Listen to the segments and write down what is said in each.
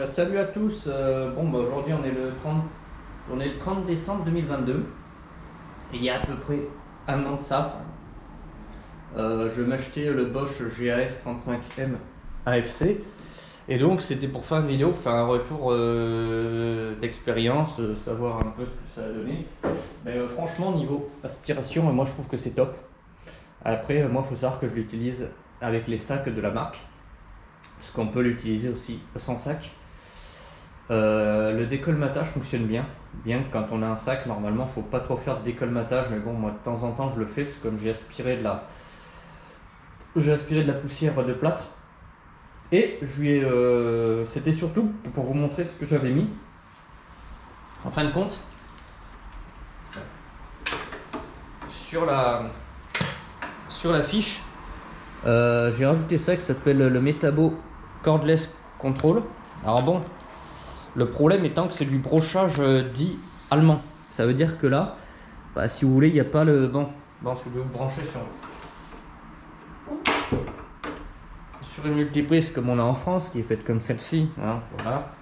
Salut à tous. Aujourd'hui on est le 30 décembre 2022. Et il y a à peu près un an de ça, je m'achetais le Bosch GAS 35M AFC. Et donc c'était pour faire une vidéo, faire un retour d'expérience, savoir un peu ce que ça a donné. Mais franchement, niveau aspiration, moi je trouve que c'est top. Après, moi il faut savoir que je l'utilise avec les sacs de la marque, parce qu'on peut l'utiliser aussi sans sac. Le décolmatage fonctionne bien. Bien que quand on a un sac, normalement, faut pas trop faire de décolmatage, mais bon, moi de temps en temps je le fais parce que comme j'ai aspiré de la poussière de plâtre. Et c'était surtout pour vous montrer ce que j'avais mis. En fin de compte, sur la fiche, j'ai rajouté ça qui s'appelle le Metabo Cordless Control. Alors bon, le problème étant que c'est du brochage dit allemand. Ça veut dire que là, si vous voulez, il n'y a pas le... Bon, si vous voulez vous brancher sur une multiprise comme on a en France, qui est faite comme celle-ci, hein, voilà.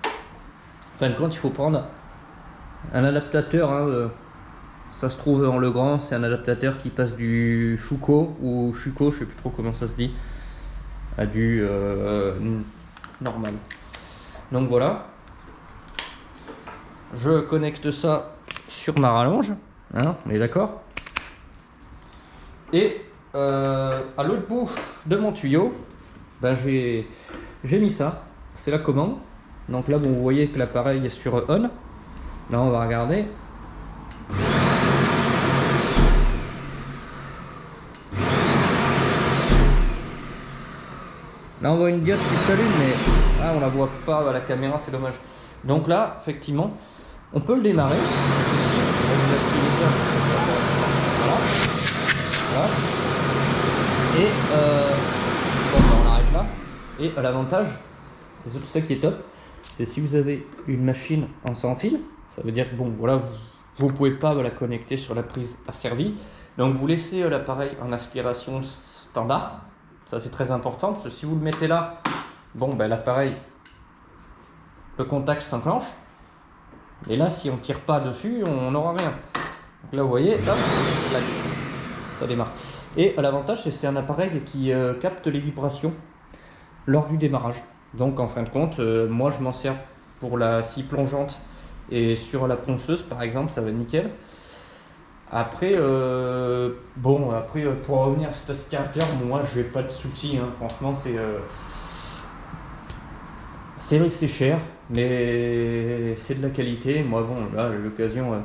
En fin de compte, il faut prendre un adaptateur, hein, ça se trouve en Legrand, c'est un adaptateur qui passe du Schuko ou Schuko, je sais plus trop comment ça se dit, à du normal. Donc voilà. Je connecte ça sur ma rallonge, hein, on est d'accord. Et à l'autre bout de mon tuyau, j'ai mis ça, c'est la commande. Donc là, bon, vous voyez que l'appareil est sur on. Là, on va regarder. Là, on voit une diode qui s'allume, mais on la voit pas à la caméra, c'est dommage. Donc là, effectivement, on peut le démarrer. Voilà. Et on arrête là. Et l'avantage, c'est surtout ça qui est top, c'est si vous avez une machine en sans fil, ça veut dire que bon, voilà, vous pouvez pas la connecter sur la prise asservie. Donc vous laissez l'appareil en aspiration standard. Ça c'est très important parce que si vous le mettez là, l'appareil, le contact s'enclenche. Et là, si on tire pas dessus, on n'aura rien. Donc là, vous voyez, hop, là, ça démarre. Et l'avantage, c'est que c'est un appareil qui capte les vibrations lors du démarrage. Donc en fin de compte, moi je m'en sers pour la scie plongeante et sur la ponceuse par exemple, ça va nickel. Après, pour revenir à cet aspirateur, moi j'ai pas de soucis, hein. Franchement, c'est vrai que c'est cher, mais c'est de la qualité. Moi, bon, là, à l'occasion,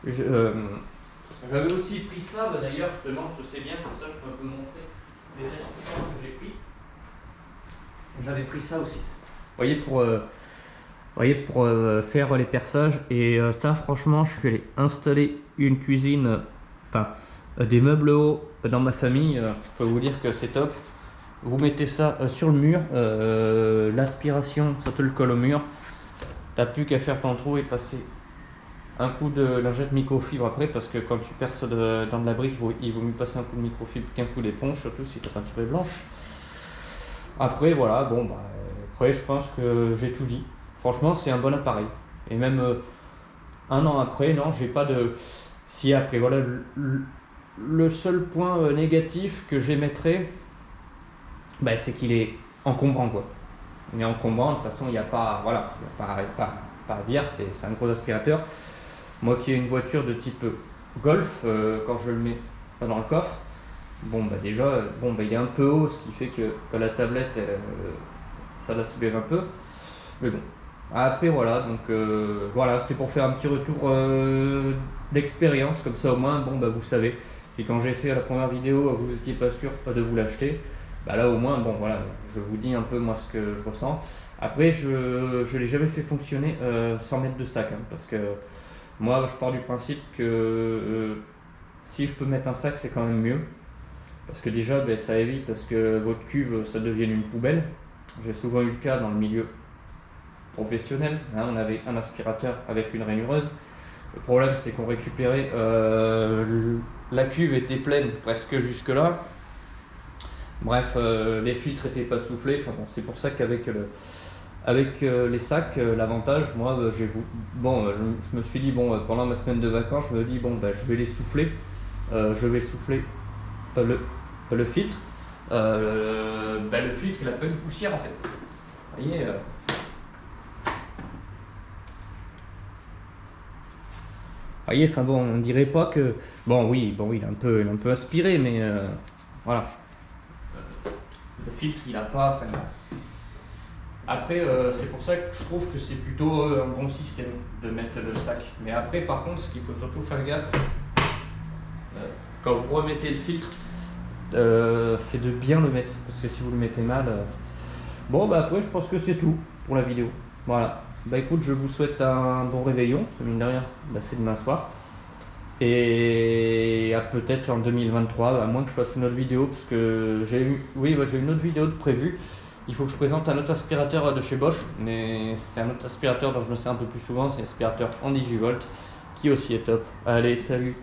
j'avais aussi pris ça, d'ailleurs, justement, je sais bien, comme ça je peux un peu montrer les restrictions que j'ai pris. J'avais pris ça aussi. Vous voyez, pour faire les perçages. Et ça, franchement, je suis allé installer une cuisine, des meubles hauts dans ma famille. Je peux vous dire que c'est top. Vous mettez ça sur le mur, l'aspiration, ça te le colle au mur. T'as plus qu'à faire ton trou et passer un coup de lingette microfibre après, parce que quand tu perces dans de la brique, il vaut mieux passer un coup de microfibre qu'un coup d'éponge, surtout si ta peinture est blanche. Après voilà, après je pense que j'ai tout dit. Franchement, c'est un bon appareil. Et même un an après, non, j'ai pas de... Si après, voilà, le seul point négatif que j'émettrais, c'est qu'il est encombrant, quoi. Il est encombrant, de toute façon, il n'y a pas, voilà, il n'y a pas à dire, c'est un gros aspirateur. Moi qui ai une voiture de type Golf, quand je le mets dans le coffre, déjà, il est un peu haut, ce qui fait que la tablette, ça la soulève un peu. Mais bon, après voilà, donc voilà, c'était pour faire un petit retour d'expérience, comme ça au moins, vous savez, si quand j'ai fait la première vidéo, vous n'étiez pas sûr de vous l'acheter, là au moins, voilà, je vous dis un peu moi ce que je ressens. Après, je ne l'ai jamais fait fonctionner sans mettre de sac, hein, parce que moi je pars du principe que si je peux mettre un sac, c'est quand même mieux. Parce que déjà, ça évite à ce que votre cuve, ça devienne une poubelle. J'ai souvent eu le cas dans le milieu professionnel, hein, on avait un aspirateur avec une rainureuse. Le problème, c'est qu'on récupérait, la cuve était pleine presque jusque là. Bref, les filtres n'étaient pas soufflés. Enfin bon, c'est pour ça qu'avec Avec les sacs, l'avantage, moi, je me suis dit, bon, pendant ma semaine de vacances, je me dis, bon, je vais les souffler. Je vais souffler le filtre. Le filtre, il a pas une poussière en fait. Vous voyez enfin bon, on dirait pas que. Bon, oui, il est un peu aspiré, mais voilà. Le filtre, il a pas. Enfin, après, c'est pour ça que je trouve que c'est plutôt un bon système de mettre le sac. Mais après, par contre, ce qu'il faut surtout faire gaffe, quand vous remettez le filtre, c'est de bien le mettre. Parce que si vous le mettez mal. Bon, après, je pense que c'est tout pour la vidéo. Voilà. Écoute, je vous souhaite un bon réveillon. Parce que mine de rien, c'est demain soir. Et peut-être en 2023, à moins que je fasse une autre vidéo, parce que j'ai une autre vidéo de prévue. Il faut que je présente un autre aspirateur de chez Bosch, mais c'est un autre aspirateur dont je me sers un peu plus souvent, c'est l'aspirateur en Digivolt, qui aussi est top. Allez, salut!